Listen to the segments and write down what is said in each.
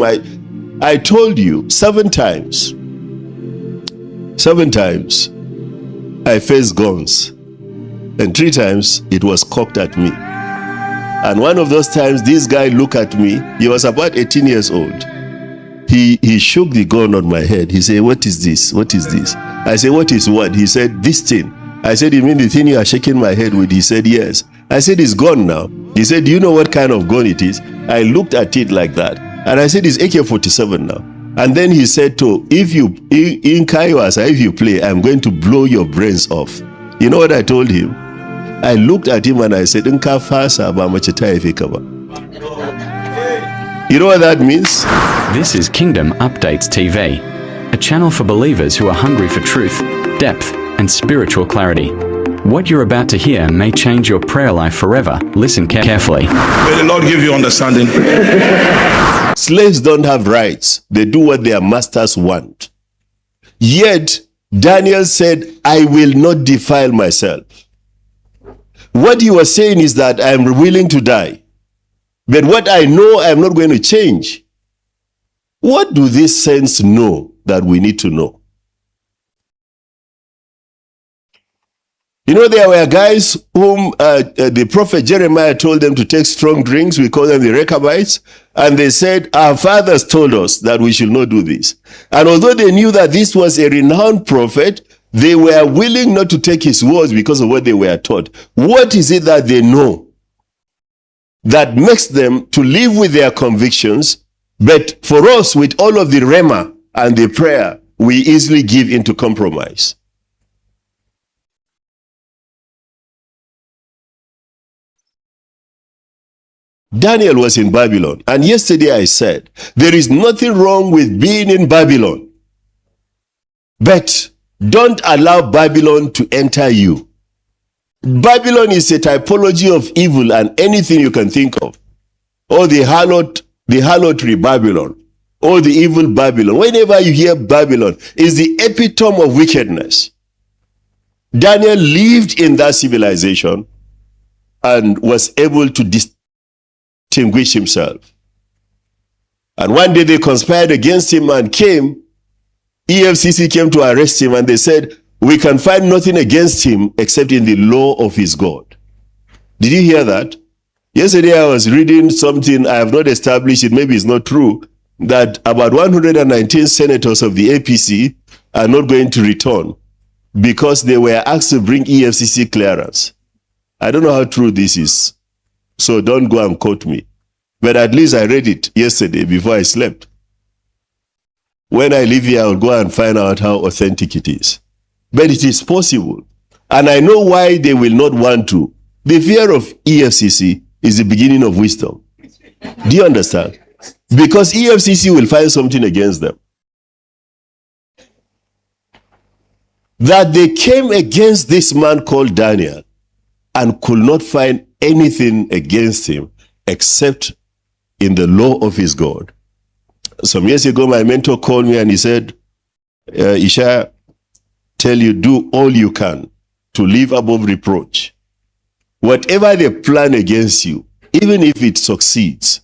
I told you 7 times. 7 times I faced guns, and 3 times it was cocked at me. And one of those times, this guy looked at me. He was about 18 years old. He shook the gun on my head. He said, "What is this? What is this?" I said, "What is what?" He said, "This thing." I said, "You mean the thing you are shaking my head with?" He said, "Yes." I said, "It's gone now." He said, "Do you know what kind of gun it is?" I looked at it like that, and I said, "It's AK-47 now." And then he said, if you play, I'm going to blow your brains off." You know what I told him? I looked at him and I said, "Nka fasa ba mace ta haife ka ba." You know what that means? This is Kingdom Updates TV, a channel for believers who are hungry for truth, depth, and spiritual clarity. What you're about to hear may change your prayer life forever. Listen carefully. May the Lord give you understanding. Slaves don't have rights. They do what their masters want. Yet, Daniel said, "I will not defile myself." What he was saying is that I am willing to die. But what I know, I am not going to change. What do these saints know that we need to know? You know, there were guys whom the prophet Jeremiah told them to take strong drinks. We call them the Rechabites. And they said, "Our fathers told us that we should not do this." And although they knew that this was a renowned prophet, they were willing not to take his words because of what they were taught. What is it that they know that makes them to live with their convictions? But for us, with all of the rhema and the prayer, we easily give into compromise. Daniel was in Babylon, and yesterday I said, there is nothing wrong with being in Babylon, but don't allow Babylon to enter you. Babylon is a typology of evil and anything you can think of. Or the harlotry Babylon, or the evil Babylon. Whenever you hear Babylon, it's the epitome of wickedness. Daniel lived in that civilization and was able to distinguish himself. And one day they conspired against him and came. EFCC came to arrest him, and they said, "We can find nothing against him except in the law of his God." Did you hear that? Yesterday I was reading something, I have not established it, maybe it's not true, that about 119 senators of the APC are not going to return because they were asked to bring EFCC clearance. I don't know how true this is, so don't go and quote me. But at least I read it yesterday before I slept. When I leave here, I'll go and find out how authentic it is. But it is possible. And I know why they will not want to. The fear of EFCC is the beginning of wisdom. Do you understand? Because EFCC will find something against them. That they came against this man called Daniel and could not find anything against him except in the law of his God. Some years ago, my mentor called me and he said, "Ishaya, tell you, do all you can to live above reproach. Whatever they plan against you, even if it succeeds,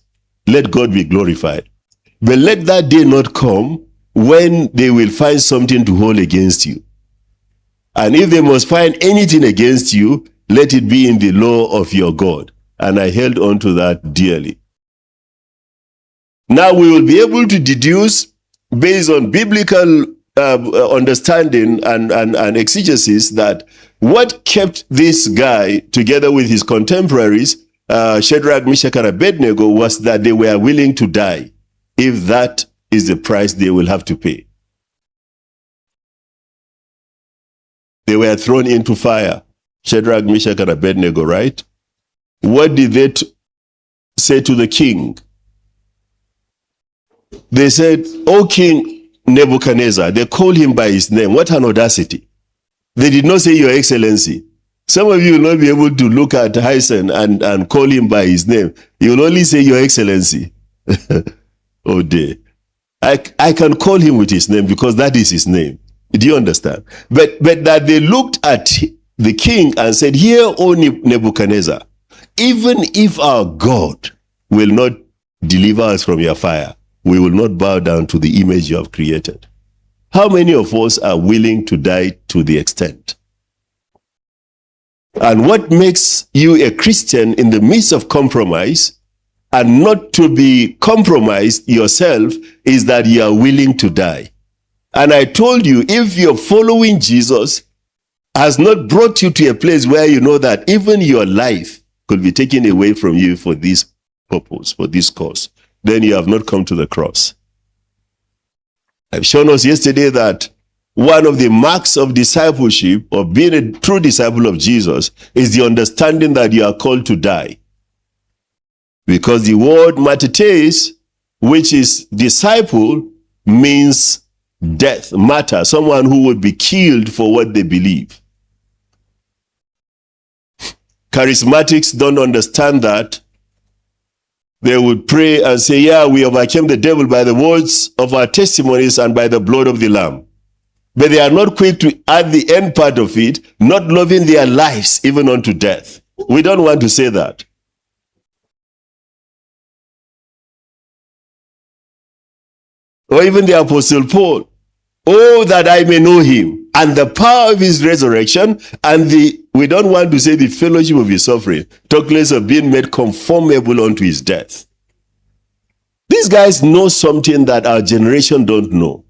let God be glorified. But let that day not come when they will find something to hold against you. And if they must find anything against you, let it be in the law of your God." And I held on to that dearly. Now we will be able to deduce, based on biblical understanding and exegesis, that what kept this guy together with his contemporaries, Shadrach, Meshach, and Abednego, was that they were willing to die if that is the price they will have to pay. They were thrown into fire, Shadrach, Meshach, and Abednego, right? What did they say to the king? They said, "O King Nebuchadnezzar," they called him by his name. What an audacity. They did not say, "Your Excellency." Some of you will not be able to look at Hyson and call him by his name. You will only say, "Your Excellency." Oh dear. I can call him with his name because that is his name. Do you understand? But that they looked at the king and said, "Here, O Nebuchadnezzar, even if our God will not deliver us from your fire, we will not bow down to the image you have created. How many of us are willing to die to the extent? And what makes you a Christian in the midst of compromise and not to be compromised yourself is that you are willing to die. And I told you, if you're following Jesus has not brought you to a place where you know that even your life could be taken away from you for this purpose, for this cause, then you have not come to the cross. I've shown us yesterday that one of the marks of discipleship, or being a true disciple of Jesus, is the understanding that you are called to die. Because the word martytes, which is disciple, means death, martyr, someone who would be killed for what they believe. Charismatics don't understand that. They would pray and say, yeah, we overcame the devil by the words of our testimonies and by the blood of the Lamb. But they are not quick to add the end part of it, not loving their lives even unto death. We don't want to say that. Or even the Apostle Paul, oh, that I may know him and the power of his resurrection and we don't want to say the fellowship of his suffering, talk less of being made conformable unto his death. These guys know something that our generation don't know.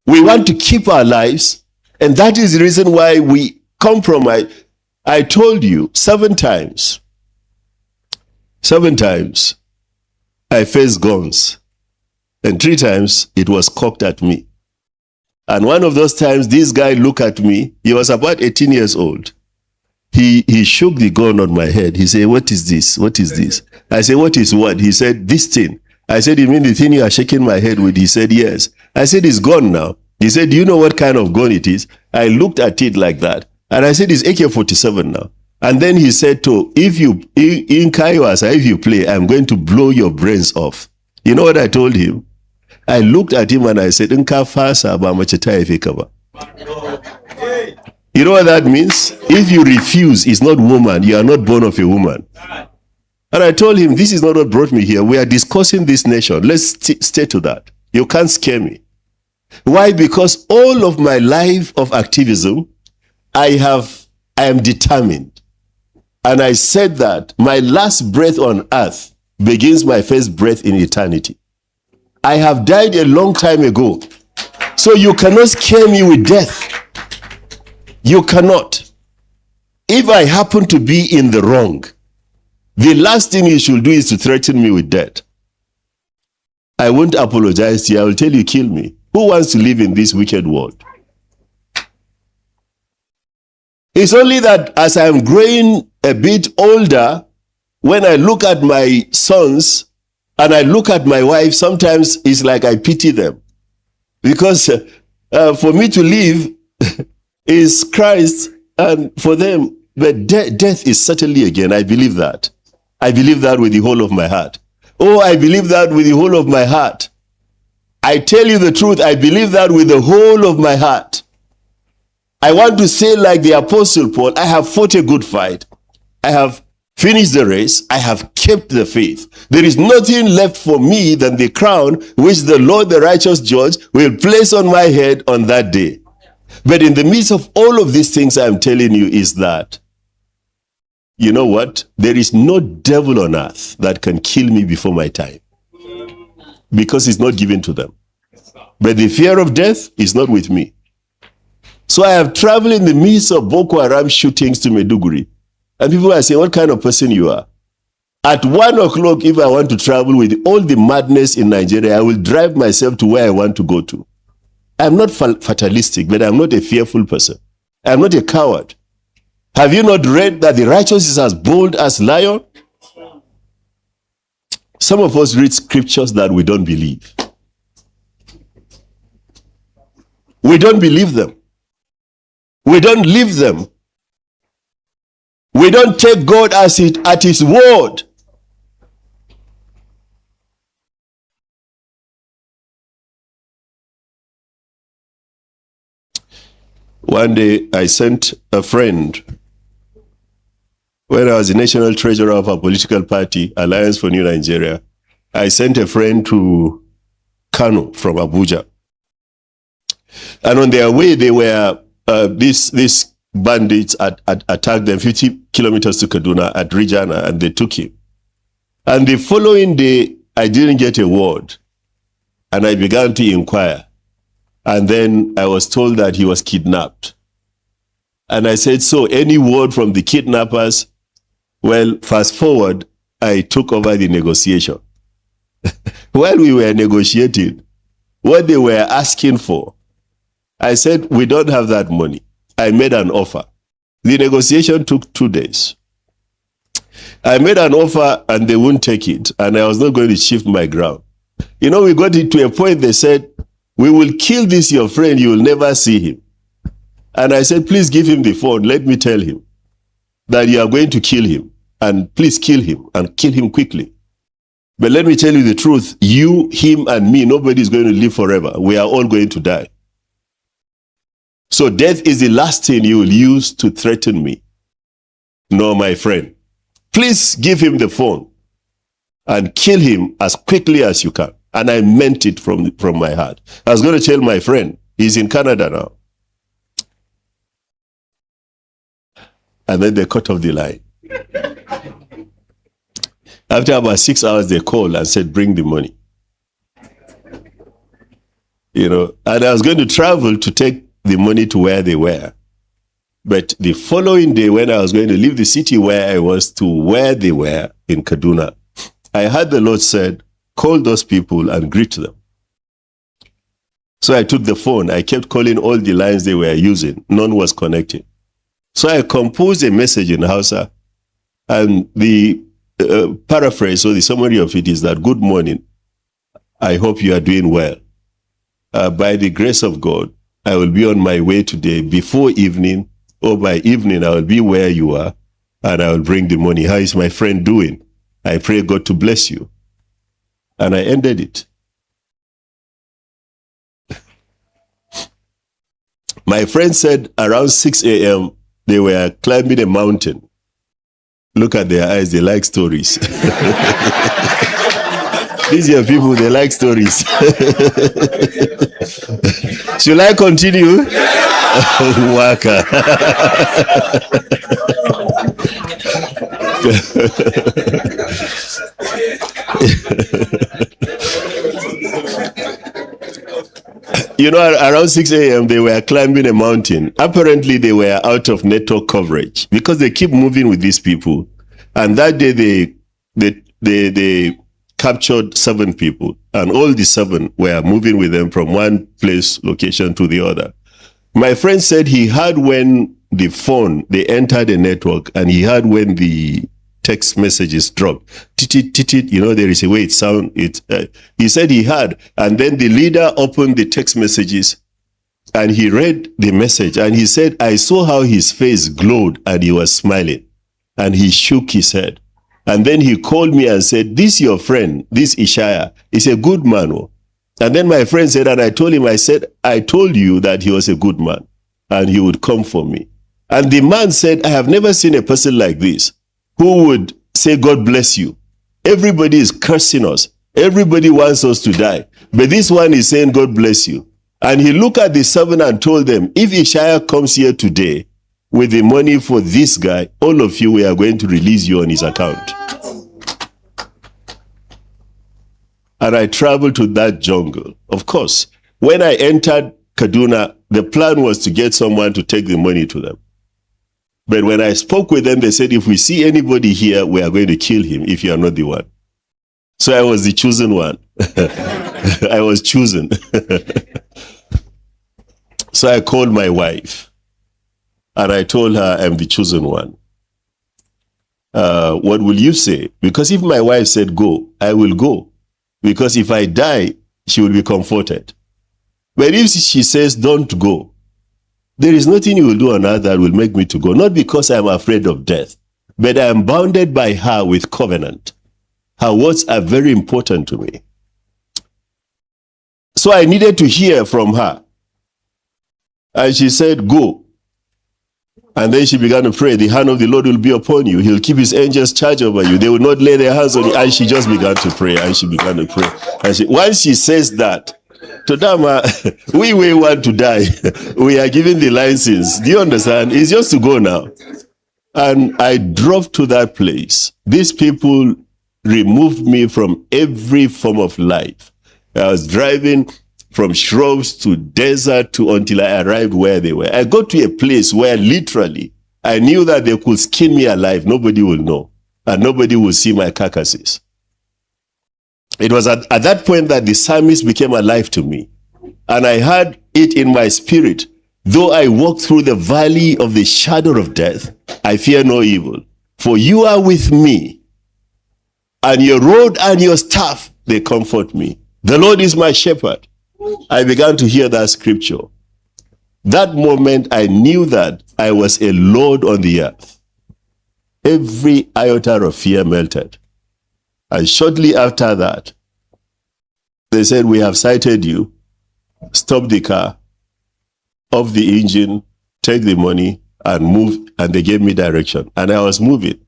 We want to keep our lives, and that is the reason why we compromise. I told you 7 times I faced guns, and 3 times it was cocked at me. And one of those times, this guy looked at me. He was about 18 years old. He shook the gun on my head. He said, what is this? What is this? I said, what is what? He said, this thing. I said, you mean the thing you are shaking my head with? He said, yes. I said, it's gone now. He said, do you know what kind of gun it is? I looked at it like that. And I said, it's AK-47 now. And then he said, if you play, I'm going to blow your brains off. You know what I told him? I looked at him and I said, you know what that means? If you refuse, it's not woman. You are not born of a woman. And I told him, this is not what brought me here. We are discussing this nation. Let's stay to that. You can't scare me. Why? Because all of my life of activism, I am determined. And I said that my last breath on earth begins my first breath in eternity. I have died a long time ago. So you cannot scare me with death. You cannot. If I happen to be in the wrong, the last thing you should do is to threaten me with death. I won't apologize to you. I will tell you, kill me. Who wants to live in this wicked world? It's only that as I am growing a bit older, when I look at my sons and I look at my wife, sometimes it's like I pity them. Because for me to live is Christ, and for them, but death is certainly again. I believe that. I believe that with the whole of my heart. Oh, I believe that with the whole of my heart. I tell you the truth, I believe that with the whole of my heart. I want to say like the Apostle Paul, I have fought a good fight. I have finished the race. I have kept the faith. There is nothing left for me than the crown which the Lord, the righteous judge, will place on my head on that day. But in the midst of all of these things I'm telling you is that, you know what? There is no devil on earth that can kill me before my time. Because it's not given to them. But the fear of death is not with me. So I have traveled in the midst of Boko Haram shootings to Maiduguri. And people are saying, what kind of person you are? At 1 o'clock, if I want to travel with all the madness in Nigeria, I will drive myself to where I want to go to. I'm not fatalistic, but I'm not a fearful person. I'm not a coward. Have you not read that the righteous is as bold as lion? Some of us read scriptures that we don't believe. We don't believe them. We don't live them. We don't take God at his word. One day I sent a friend, when I was the national treasurer of our political party, Alliance for New Nigeria, I sent a friend to Kano from Abuja. And on their way, they were, these bandits attacked them 50 kilometers to Kaduna at Rijana, and they took him. And the following day, I didn't get a word. And I began to inquire. And then I was told that he was kidnapped. And I said, so any word from the kidnappers? Well, fast forward, I took over the negotiation. While we were negotiating, what they were asking for, I said, we don't have that money. I made an offer. The negotiation took 2 days. I made an offer and they wouldn't take it. And I was not going to shift my ground. You know, we got it to a point they said, we will kill this your friend, you will never see him. And I said, please give him the phone. Let me tell him that you are going to kill him. And please kill him and kill him quickly. But let me tell you the truth. You, him, and me, nobody is going to live forever. We are all going to die. So death is the last thing you will use to threaten me. No, my friend. Please give him the phone and kill him as quickly as you can. And I meant it from my heart. I was going to tell my friend, he's in Canada now. And then they cut off the line. After about 6 hours, they called and said, bring the money. You know, and I was going to travel to take the money to where they were. But the following day, when I was going to leave the city where I was to where they were in Kaduna, I heard the Lord said, call those people and greet them. So I took the phone. I kept calling all the lines they were using. None was connecting. So I composed a message in Hausa, and the paraphrase or the summary of it is that, good morning. I hope you are doing well. By the grace of God, I will be on my way today before evening, or by evening I will be where you are, and I will bring the money. How is my friend doing? I pray God to bless you. And I ended it. My friend said around 6 a.m., they were climbing a mountain. Look at their eyes, they like stories. These are people, they like stories. Should I continue? Waka. You know, around 6 a.m., they were climbing a mountain. Apparently, they were out of network coverage because they keep moving with these people. And that day, they captured 7 people. And all the 7 were moving with them from one place, location to the other. My friend said he heard when the phone, they entered the network, and he heard when the text messages dropped. Titit, you know, there is a way it sound. He said he heard, and then the leader opened the text messages, and he read the message, and he said, I saw how his face glowed, and he was smiling, and he shook his head. And then he called me and said, this your friend, this Ishaya, is a good man. Oh. And then my friend said, and I told him, I said, I told you that he was a good man, and he would come for me. And the man said, I have never seen a person like this, who would say, God bless you. Everybody is cursing us. Everybody wants us to die. But this one is saying, God bless you. And he looked at the 7 and told them, if Ishaya comes here today with the money for this guy, all of you, we are going to release you on his account. And I traveled to that jungle. Of course, when I entered Kaduna, the plan was to get someone to take the money to them. But when I spoke with them, they said, if we see anybody here, we are going to kill him if you are not the one. So I was the chosen one. I was chosen. So I called my wife and I told her I'm the chosen one. What will you say? Because if my wife said go, I will go. Because if I die, she will be comforted. But if she says don't go, there is nothing you will do on earth that will make me to go. Not because I am afraid of death, but I am bounded by her with covenant. Her words are very important to me. So I needed to hear from her. And she said, go. And then she began to pray, the hand of the Lord will be upon you. He'll keep his angels charge over you. They will not lay their hands on you. And she just began to pray. And she began to pray. And once she says that, to Dama, we want to die. We are giving the license. Do you understand? It's just to go now. And I drove to that place. These people removed me from every form of life. I was driving from shrubs to desert to until I arrived where they were. I got to a place where literally I knew that they could skin me alive. Nobody will know. And nobody will see my carcasses. It was at that point that the psalmist became alive to me. And I had it in my spirit. Though I walk through the valley of the shadow of death, I fear no evil. For you are with me. And your rod and your staff, they comfort me. The Lord is my shepherd. I began to hear that scripture. That moment, I knew that I was a Lord on the earth. Every iota of fear melted. And shortly after that, they said, we have sighted you. Stop the car, off the engine, take the money, and move. And they gave me direction. And I was moving.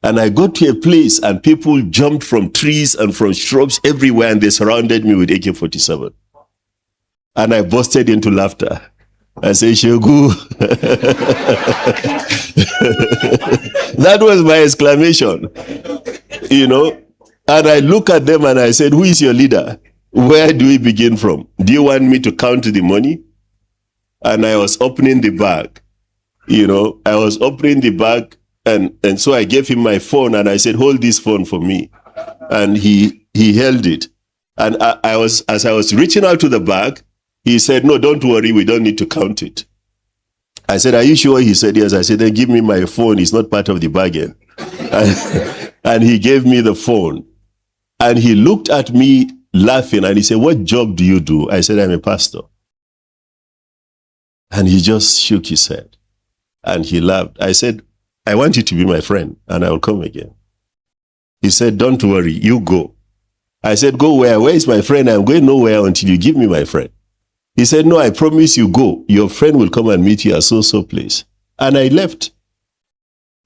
And I got to a place, and people jumped from trees and from shrubs everywhere, and they surrounded me with AK-47. And I busted into laughter. I said, Shogu. That was my exclamation. You know? And I look at them and I said, who is your leader? Where do we begin from? Do you want me to count the money? And I was opening the bag. You know, I was opening the bag, and so I gave him my phone and I said, hold this phone for me. And he held it. And as I was reaching out to the bag, he said, no, don't worry, we don't need to count it. I said, are you sure? He said, yes. I said, then give me my phone. It's not part of the bargain. And he gave me the phone. And he looked at me laughing and he said, what job do you do? I said, I'm a pastor. And he just shook his head and he laughed. I said, I want you to be my friend and I will come again. He said, don't worry, you go. I said, go where? Where is my friend? I'm going nowhere until you give me my friend. He said, no, I promise you go. Your friend will come and meet you at so place. And I left.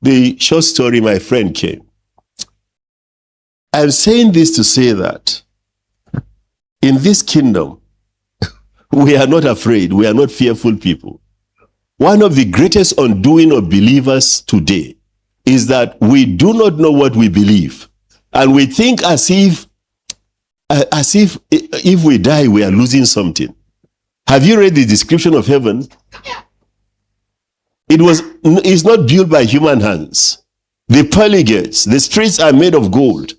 The short story, my friend came. I'm saying this to say that in this kingdom, we are not afraid. We are not fearful people. One of the greatest undoing of believers today is that we do not know what we believe. And we think as if we die, we are losing something. Have you read the description of heaven? It's not built by human hands. The pearly gates, the streets are made of gold.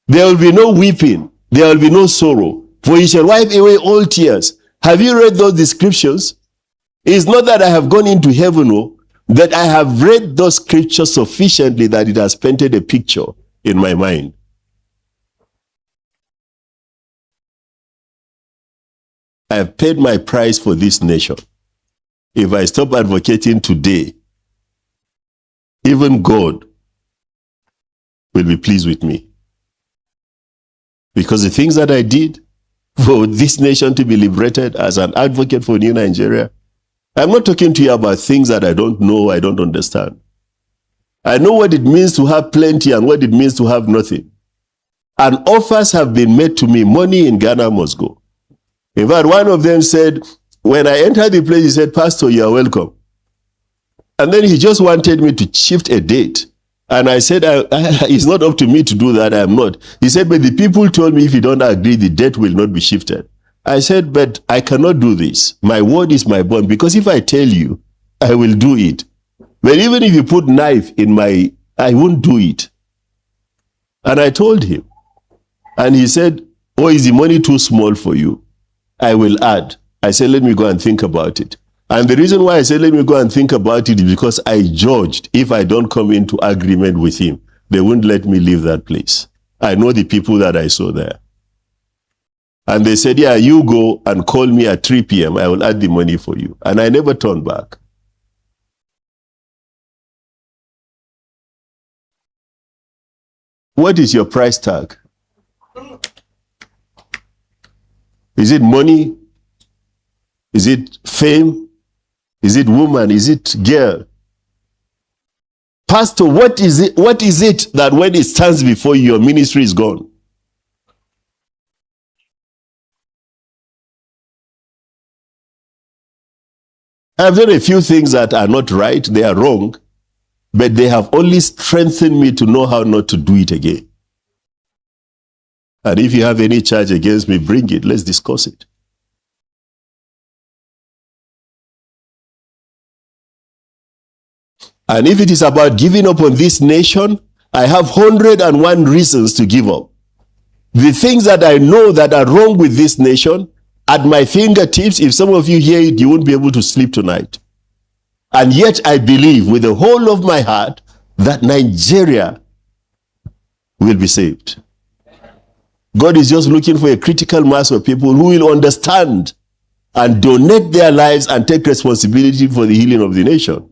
There will be no weeping. There will be no sorrow. For he shall wipe away all tears. Have you read those descriptions? It's not that I have gone into heaven, no, that I have read those scriptures sufficiently that it has painted a picture in my mind. I have paid my price for this nation. If I stop advocating today, even God will be pleased with me. Because the things that I did for this nation to be liberated as an advocate for New Nigeria, I'm not talking to you about things that I don't know, I don't understand. I know what it means to have plenty and what it means to have nothing. And offers have been made to me. Money in Ghana must go. In fact, one of them said, when I entered the place, he said, Pastor, you are welcome. And then he just wanted me to shift a date. And I said, it's not up to me to do that. I am not. He said, but the people told me if you don't agree, the date will not be shifted. I said, but I cannot do this. My word is my bond. Because if I tell you, I will do it. But even if you put knife in I won't do it. And I told him. And he said, oh, is the money too small for you? I will add. I said, let me go and think about it. And the reason why I said, let me go and think about it is because I judged if I don't come into agreement with him, they wouldn't let me leave that place. I know the people that I saw there. And they said, yeah, you go and call me at 3 p.m. I will add the money for you. And I never turned back. What is your price tag? Is it money? Is it fame? Is it woman? Is it girl? Pastor, what is it? What is it that when it stands before you, your ministry is gone? I've done a few things that are not right, they are wrong, but they have only strengthened me to know how not to do it again. And if you have any charge against me, bring it. Let's discuss it. And if it is about giving up on this nation, I have 101 reasons to give up. The things that I know that are wrong with this nation, at my fingertips, if some of you hear it, you won't be able to sleep tonight. And yet I believe with the whole of my heart that Nigeria will be saved. God is just looking for a critical mass of people who will understand and donate their lives and take responsibility for the healing of the nation.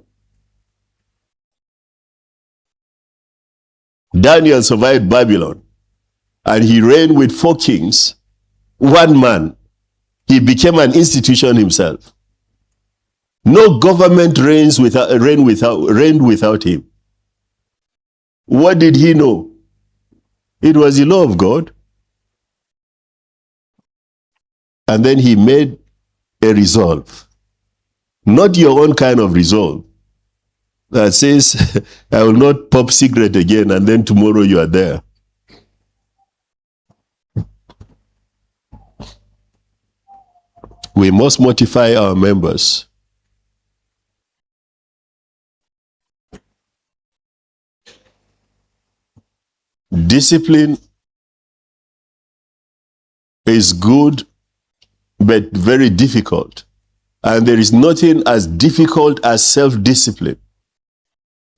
Daniel survived Babylon, and he reigned with 4 kings, 1 man. He became an institution himself. No government reigned without him. What did he know? It was the law of God. And then he made a resolve. Not your own kind of resolve that says, I will not pop cigarette again, and then tomorrow you are there. We must mortify our members. Discipline is good, but very difficult. And there is nothing as difficult as self-discipline.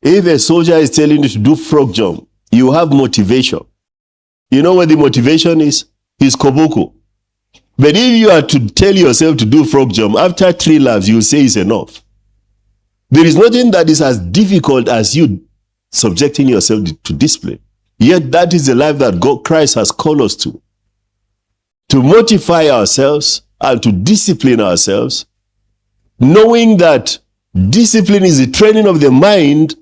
If a soldier is telling you to do frog jump, you have motivation. You know what the motivation is? It's koboko. But if you are to tell yourself to do frog jump, after 3 laps, you will say it's enough. There is nothing that is as difficult as you subjecting yourself to discipline. Yet that is the life that Christ has called us to mortify ourselves and to discipline ourselves, knowing that discipline is the training of the mind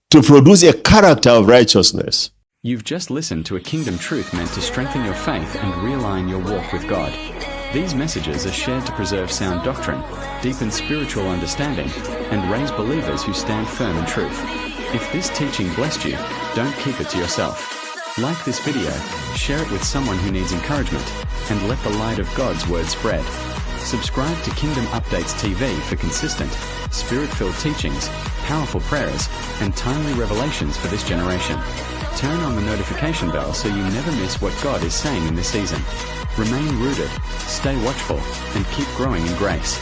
to produce a character of righteousness. You've just listened to a kingdom truth meant to strengthen your faith and realign your walk with God. These messages are shared to preserve sound doctrine, deepen spiritual understanding, and raise believers who stand firm in truth. If this teaching blessed you, don't keep it to yourself. Like this video, share it with someone who needs encouragement, and let the light of God's word spread. Subscribe to Kingdom Updates TV for consistent, spirit-filled teachings, powerful prayers, and timely revelations for this generation. Turn on the notification bell so you never miss what God is saying in this season. Remain rooted, stay watchful, and keep growing in grace.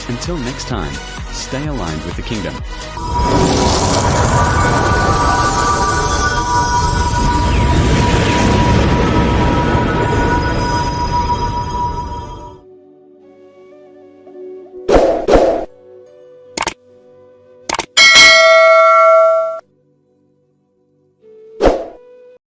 Until next time, stay aligned with the kingdom.